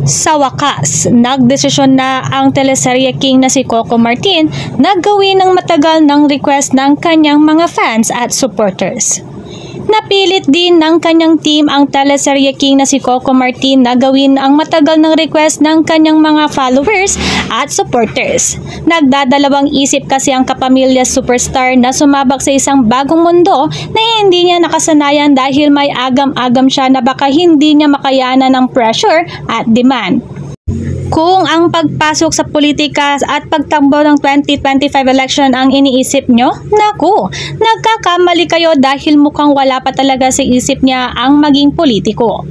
Sa wakas, nagdesisyon na ang teleserye king na si Coco Martin na gawin ng matagal ng request ng kanyang mga fans at supporters. Napilit din ng kanyang team ang teleserye king na si Coco Martin na gawin ang matagal ng request ng kanyang mga followers at supporters. Nagdadalawang isip kasi ang kapamilya superstar na sumabak sa isang bagong mundo na hindi niya nakasanayan dahil may agam-agam siya na baka hindi niya makayanan ng pressure at demand. Kung ang pagpasok sa politika at pagtakbo ng 2025 election ang iniisip nyo, naku, nagkakamali kayo dahil mukhang wala pa talaga sa isip niya ang maging politiko.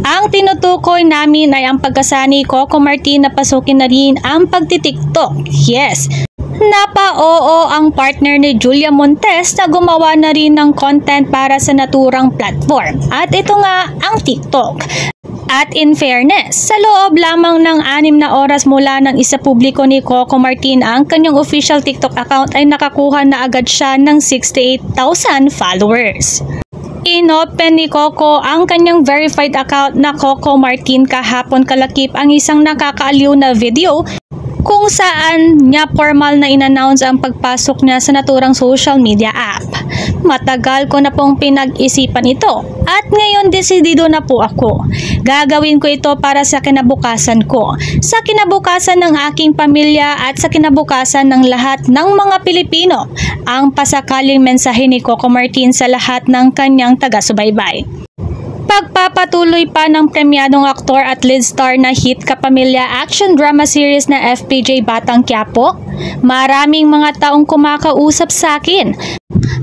Ang tinutukoy namin ay ang pagkasa ni Coco Martin na pasukin na rin ang pagtitiktok. Yes, napa-oo ang partner ni Julia Montes na gumawa na rin ng content para sa naturang platform. At ito nga ang TikTok. At in fairness, sa loob lamang ng 6 na oras mula ng isapubliko ni Coco Martin ang kanyang official TikTok account ay nakakuha na agad siya ng 68,000 followers. Inopen ni Coco ang kanyang verified account na Coco Martin kahapon kalakip ang isang nakakaaliw na video kung saan niya formal na in-announce ang pagpasok niya sa naturang social media app. Matagal ko na pong pinag-isipan ito at ngayon desidido na po ako. Gagawin ko ito para sa kinabukasan ko, sa kinabukasan ng aking pamilya at sa kinabukasan ng lahat ng mga Pilipino. Ang pasakaling mensahe ni Coco Martin sa lahat ng kanyang taga-subaybay. Pagpapatuloy pa ng premyadong aktor at lead star na hit kapamilya action drama series na FPJ Batang Quiapo, maraming mga taong kumakausap sa akin.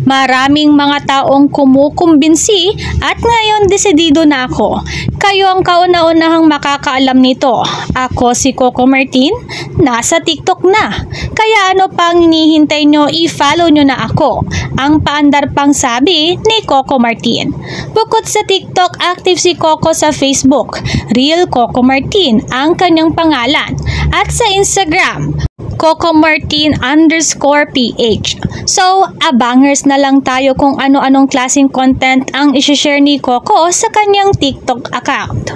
Maraming mga taong kumukumbinsi at ngayon desidido na ako. Kayo ang kauna-unahang makakaalam nito. Ako si Coco Martin, nasa TikTok na. Kaya ano pang hinihintay nyo, i-follow nyo na ako. Ang paandar pang sabi ni Coco Martin. Bukod sa TikTok, active si Coco sa Facebook. Real Coco Martin ang kanyang pangalan. At sa Instagram, Coco Martin_PH. So, abangers na lang tayo kung ano-anong klaseng content ang isi-share ni Coco sa kanyang TikTok account.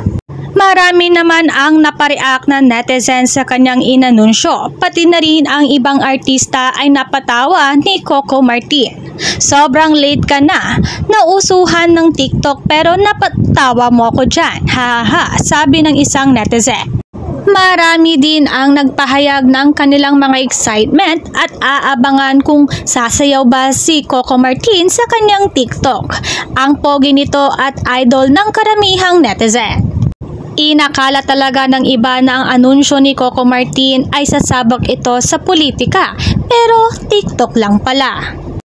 Marami naman ang napareact na netizens sa kanyang inanunsyo, pati na rin ang ibang artista ay napatawa ni Coco Martin. Sobrang late ka na, nausuhan ng TikTok pero napatawa mo ako dyan, haha, sabi ng isang netizen. Marami din ang nagpahayag ng kanilang mga excitement at aabangan kung sasayaw ba si Coco Martin sa kanyang TikTok. Ang pogi nito at idol ng karamihang netizen. Inakala talaga ng iba na ang anunsyo ni Coco Martin ay sasabak ito sa politika, pero TikTok lang pala.